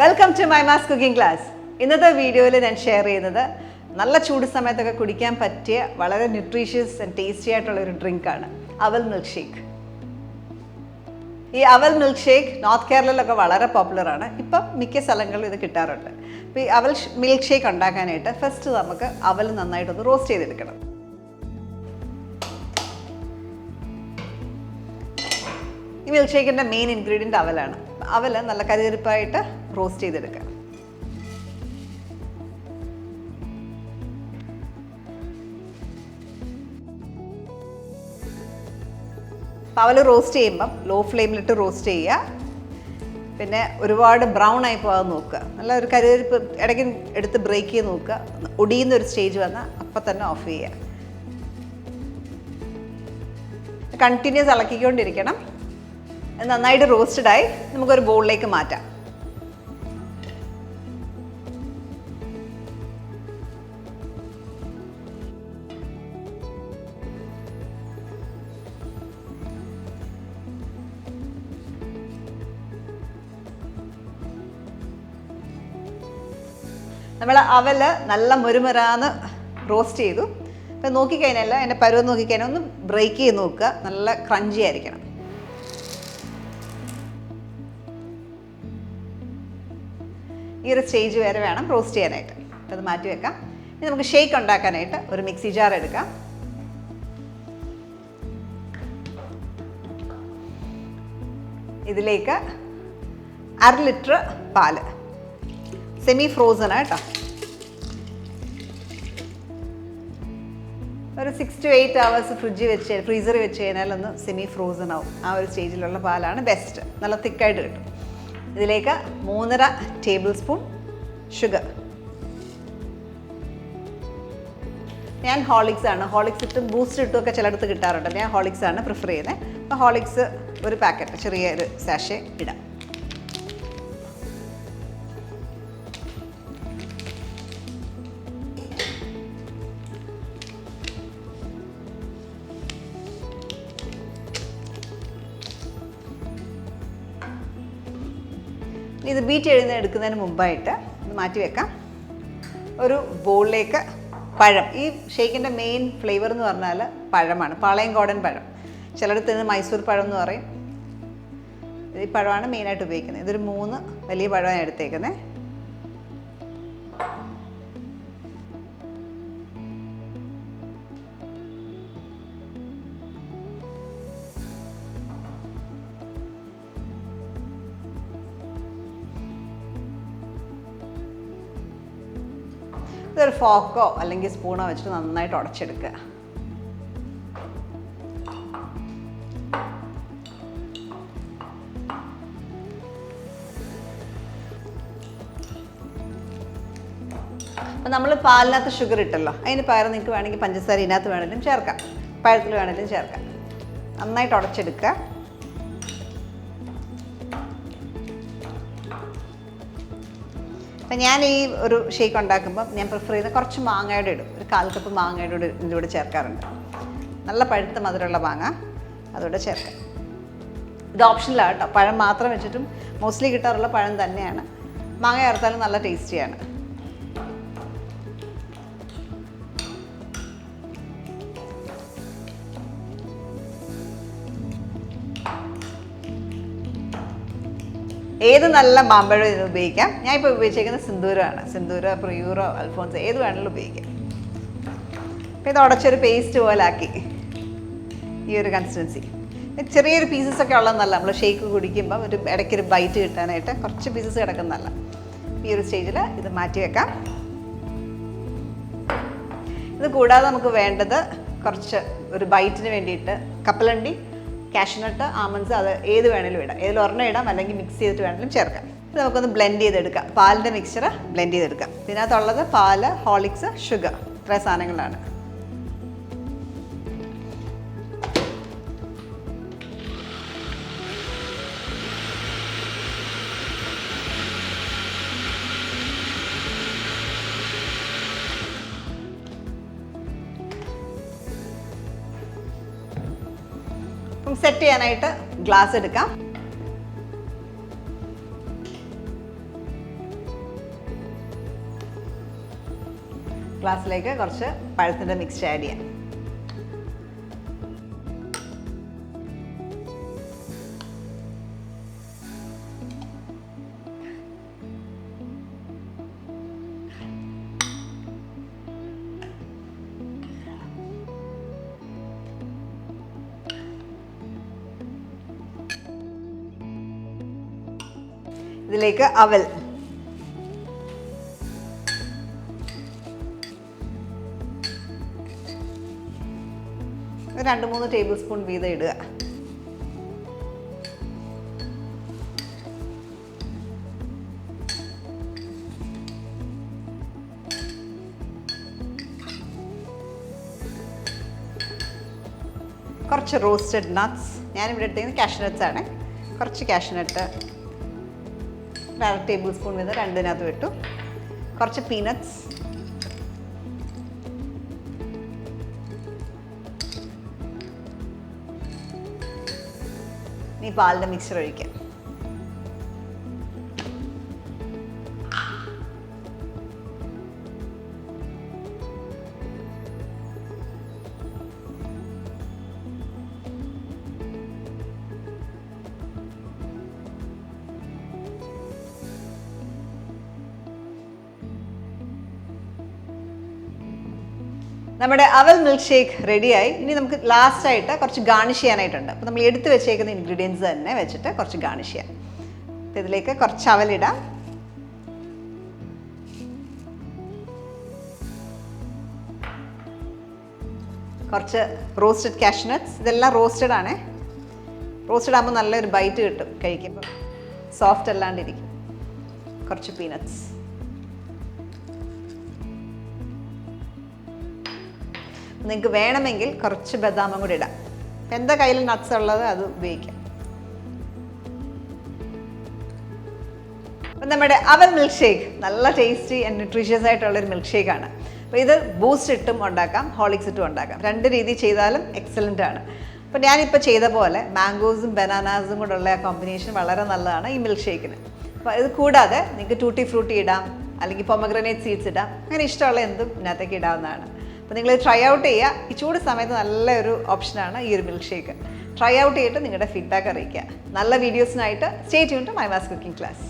Welcome to മൈമാസ് cooking class. ഇന്നത്തെ വീഡിയോയിൽ ഞാൻ ഷെയർ ചെയ്യുന്നത് നല്ല ചൂട് സമയത്തൊക്കെ കുടിക്കാൻ പറ്റിയ വളരെ ന്യൂട്രീഷ്യസ് ആൻഡ് ടേസ്റ്റി ആയിട്ടുള്ള ഒരു ഡ്രിങ്കാണ് അവൽ മിൽക്ക് ഷേക്ക്. ഈ അവൽ മിൽക്ക് ഷേക്ക് നോർത്ത് കേരളയിലൊക്കെ വളരെ പോപ്പുലറാണ്. ഇപ്പം മിക്ക സ്ഥലങ്ങളിലും ഇത് കിട്ടാറുണ്ട്. അപ്പോൾ ഈ അവൽ മിൽക്ക് ഷേക്ക് ഉണ്ടാക്കാനായിട്ട് ഫസ്റ്റ് നമുക്ക് അവൽ നന്നായിട്ടൊന്ന് റോസ്റ്റ് ചെയ്തെടുക്കണം. ഈ മിൽക്ക് ഷേക്കിൻ്റെ മെയിൻ ഇൻഗ്രീഡിയൻറ്റ് അവലാണ്. അവൽ നല്ല കരികരിപ്പായിട്ട് റോസ്റ്റ് ചെയ്തെടുക്കുക. അവൽ റോസ്റ്റ് ചെയ്യുമ്പം ലോ ഫ്ലെയിമിലിട്ട് റോസ്റ്റ് ചെയ്യുക. പിന്നെ ഒരുപാട് ബ്രൗൺ ആയി പോകാൻ നോക്കുക. നല്ല ഒരു കരികരിപ്പ് ഇടയ്ക്ക് എടുത്ത് ബ്രേക്ക് ചെയ്ത് നോക്കുക. ഒടിയുന്ന ഒരു സ്റ്റേജ് വന്നാൽ അപ്പം തന്നെ ഓഫ് ചെയ്യുക. കണ്ടിന്യൂസ് ഇളക്കിക്കൊണ്ടിരിക്കണം. നന്നായിട്ട് റോസ്റ്റഡായി നമുക്കൊരു ബൗളിലേക്ക് മാറ്റാം. നമ്മൾ അവല് നല്ല മുരുമുരാന്ന് റോസ്റ്റ് ചെയ്തു. അപ്പം നോക്കിക്കഴിഞ്ഞാൽ എൻ്റെ പരുവം നോക്കിക്കഴിഞ്ഞാൽ ഒന്ന് ബ്രേക്ക് ചെയ്ത് നോക്കുക. നല്ല ക്രഞ്ചി ആയിരിക്കണം. ഈ ഒരു സ്റ്റേജ് വരെ വേണം റോസ്റ്റ് ചെയ്യാനായിട്ട്. അപ്പോൾ അത് മാറ്റി വെക്കാം. ഇനി നമുക്ക് ഷേക്ക് ഉണ്ടാക്കാനായിട്ട് ഒരു മിക്സി ജാർ എടുക്കാം. ഇതിലേക്ക് 1/2 ലിറ്റർ പാല്, സെമി ഫ്രോസൺ കേട്ടോ. ഒരു 6 to 8 hours ഫ്രീസറിൽ വെച്ച് കഴിഞ്ഞാൽ ഒന്ന് സെമി ഫ്രോസൺ ആവും. ആ ഒരു സ്റ്റേജിലുള്ള പാലാണ് ബെസ്റ്റ്. നല്ല തിക്കായിട്ട് കിട്ടും. ഇതിലേക്ക് 3.5 ടേബിൾ സ്പൂൺ ഷുഗർ. ഞാൻ ഹോളിക്സ് ആണ്. ഹോളിക്സ് ഇട്ടും ബൂസ്റ്റ് ഇട്ടും ഒക്കെ ചിലയിടത്ത് കിട്ടാറുണ്ട്. ഞാൻ ഹോളിക്സ് ആണ് പ്രിഫർ ചെയ്യുന്നത്. അപ്പോൾ ഹോളിക്സ് ഒരു പാക്കറ്റ്, ചെറിയൊരു സാഷേ ഇടാം. ഇത് ബീറ്റ് എടുക്കുന്നതിന് മുമ്പായിട്ട് ഇത് മാറ്റി വെക്കാം. ഒരു ബൗളിലേക്ക് പഴം. ഈ ഷേക്കിൻ്റെ മെയിൻ ഫ്ലേവർ എന്ന് പറഞ്ഞാൽ പഴമാണ്. പാളയംകോടൻ പഴം, ചിലയിടത്ത് നിന്ന് മൈസൂർ പഴം എന്ന് പറയും. ഈ പഴമാണ് മെയിനായിട്ട് ഉപയോഗിക്കുന്നത്. ഇതൊരു 3 വലിയ പഴമാണ് എടുത്തേക്കുന്നത്. ഇതൊരു ഫോക്കോ അല്ലെങ്കിൽ സ്പൂണോ വെച്ചിട്ട് നന്നായിട്ട് ഉടച്ചെടുക്കുക. അപ്പം നമ്മൾ പാലിനകത്ത് ഷുഗർ ഇട്ടല്ലോ, അതിന് പകരം നിങ്ങൾക്ക് വേണമെങ്കിൽ പഞ്ചസാര ഇതിനകത്ത് വേണമെങ്കിലും ചേർക്കാം, പഴത്തിൽ വേണമെങ്കിലും ചേർക്കാം. നന്നായിട്ട് ഉടച്ചെടുക്കുക. അപ്പം ഞാൻ ഈ ഒരു ഷേക്ക് ഉണ്ടാക്കുമ്പം ഞാൻ പ്രിഫർ ചെയ്യുന്നത് കുറച്ച് മാങ്ങയുടെ ഇടും. ഒരു 1/4 കപ്പ് മാങ്ങയുടെ ഇതിൻ്റെ കൂടെ ചേർക്കാറുണ്ട്. നല്ല പഴുത്ത മധുരമുള്ള മാങ്ങ അതുകൂടെ ചേർക്കാം. ഇത് ഓപ്ഷനിലാണ് കേട്ടോ. പഴം മാത്രം വെച്ചിട്ടും മോസ്റ്റ്ലി കിട്ടാറുള്ള പഴം തന്നെയാണ്. മാങ്ങ ചേർത്താലും നല്ല ടേസ്റ്റിയാണ്. ഏത് നല്ല മാമ്പഴം ഇത് ഉപയോഗിക്കാം. ഞാൻ ഇപ്പോൾ ഉപയോഗിച്ചിരിക്കുന്നത് സിന്ദൂരമാണ്. സിന്ദൂര, പ്രിയൂറോ, അൽഫോൺസ് ഏത് വേണമെങ്കിലും ഉപയോഗിക്കാം. അപ്പോൾ ഇത് ഉടച്ചൊരു പേസ്റ്റ് പോലെ ആക്കി. ഈ ഒരു കൺസിസ്റ്റൻസി. ചെറിയൊരു പീസസ് ഒക്കെ ഉള്ളതെന്നല്ല. നമ്മൾ ഷേക്ക് കുടിക്കുമ്പം ഒരു ഇടയ്ക്കൊരു ബൈറ്റ് കിട്ടാനായിട്ട് കുറച്ച് പീസസ് കിടക്കുന്നതല്ല. ഈ ഒരു സ്റ്റേജിൽ ഇത് മാറ്റി വെക്കാം. ഇത് കൂടാതെ നമുക്ക് വേണ്ടത് കുറച്ച് ഒരു ബൈറ്റിന് വേണ്ടിയിട്ട് കപ്പലണ്ടി, കാഷ്യൂനട്ട്, ആമണ്ട്സ്, അത് ഏത് വേണമെങ്കിലും ഇടാം. ഏതിൽ ഒരെണ്ണം ഇടാം, അല്ലെങ്കിൽ മിക്സ് ചെയ്തിട്ട് വേണമെങ്കിലും ചേർക്കാം. ഇത് നമുക്കൊന്ന് ബ്ലെൻഡ് ചെയ്തെടുക്കാം. പാലിൻ്റെ മിക്സ്ചർ ബ്ലെൻഡ് ചെയ്തെടുക്കാം. ഇതിനകത്തുള്ളത് പാല്, ഹോളിക്സ്, ഷുഗർ, ഇത്ര സാധനങ്ങളാണ്. സെറ്റ് ചെയ്യാനായിട്ട് ഗ്ലാസ് എടുക്കാം. ഗ്ലാസ്സിലേക്ക് കുറച്ച് പഴത്തിൻ്റെ മിക്സ് ആഡ് ചെയ്യാം. ഇതിലേക്ക് അവൽ, ഒരു 2-3 ടേബിൾ സ്പൂൺ വീതം ഇടുക. കുറച്ച് റോസ്റ്റഡ് നട്ട്സ്, ഞാനിവിടെ എടുത്തേക്കുന്നത് കാഷ്യൂ നട്ട്സ് ആണ്. കുറച്ച് കാഷ്യൂ നട്ട് 1/2 ടേബിൾ സ്പൂൺ വീതം രണ്ടിനകത്ത് വിട്ടു. കുറച്ച് പീനട്ട്സ്, ഈ പാലിൻ്റെ മിക്സർ ഒഴിക്കാം. നമ്മുടെ അവൽ മിൽക്ക് ഷേക്ക് റെഡിയായി. ഇനി നമുക്ക് ലാസ്റ്റായിട്ട് കുറച്ച് ഗാർണിഷ് ചെയ്യാനായിട്ടുണ്ട്. അപ്പോൾ നമ്മൾ എടുത്ത് വെച്ചേക്കുന്ന ഇൻഗ്രീഡിയൻസ് തന്നെ വെച്ചിട്ട് കുറച്ച് ഗാർണിഷ് ചെയ്യാം. അപ്പോൾ ഇതിലേക്ക് കുറച്ച് അവലിടാം, കുറച്ച് റോസ്റ്റഡ് കാഷ്യൂ നട്ട്സ്, ഇതെല്ലാം റോസ്റ്റഡ് ആണ്. റോസ്റ്റഡ് ആകുമ്പോൾ നല്ലൊരു ബൈറ്റ് കിട്ടും, കഴിക്കുമ്പോൾ സോഫ്റ്റ് അല്ലാണ്ടിരിക്കും. കുറച്ച് പീനട്ട്സ്, നിങ്ങൾക്ക് വേണമെങ്കിൽ കുറച്ച് ബദാമും കൂടി ഇടാം. എന്താ കയ്യിൽ നട്ട്സ് ഉള്ളത് അത് ഉപയോഗിക്കാം. അപ്പം നമ്മുടെ അവൽ മിൽക്ക് ഷേക്ക് നല്ല ടേസ്റ്റി ആൻഡ് ന്യൂട്രീഷ്യസ് ആയിട്ടുള്ളൊരു മിൽക്ക് ഷേക്കാണ്. അപ്പോൾ ഇത് ബൂസ്റ്റ് ഇട്ടും ഉണ്ടാക്കാം, ഹോളിക്സ് ഇട്ടും ഉണ്ടാക്കാം. 2 രീതി ചെയ്താലും എക്സലൻ്റ് ആണ്. അപ്പോൾ ഞാനിപ്പോൾ ചെയ്ത പോലെ മാംഗോസും ബനാനാസും കൂടെ ഉള്ള കോമ്പിനേഷൻ വളരെ നല്ലതാണ് ഈ മിൽക്ക് ഷേക്കിന്. അപ്പോൾ ഇത് കൂടാതെ നിങ്ങൾക്ക് ടൂട്ടി ഫ്രൂട്ടി ഇടാം, അല്ലെങ്കിൽ പൊമഗ്രനേറ്റ് സീഡ്സ് ഇടാം, അങ്ങനെ ഇഷ്ടമുള്ള എന്തും ഇതിനകത്തേക്ക് ഇടാവുന്നതാണ്. അപ്പോൾ നിങ്ങൾ ട്രൈ ഔട്ട് ചെയ്യുക. ഈ ചൂട് സമയത്ത് നല്ലൊരു ഓപ്ഷനാണ് ഈ ഒരു മിൽക്ക് ഷേക്ക്. ട്രൈ ഔട്ട് ചെയ്തിട്ട് നിങ്ങളുടെ ഫീഡ്ബാക്ക് അറിയിക്കുക. നല്ല വീഡിയോസിനായിട്ട് സ്റ്റേ ട്യൂൺ ടു മൈമാസ് കുക്കിംഗ് ക്ലാസ്.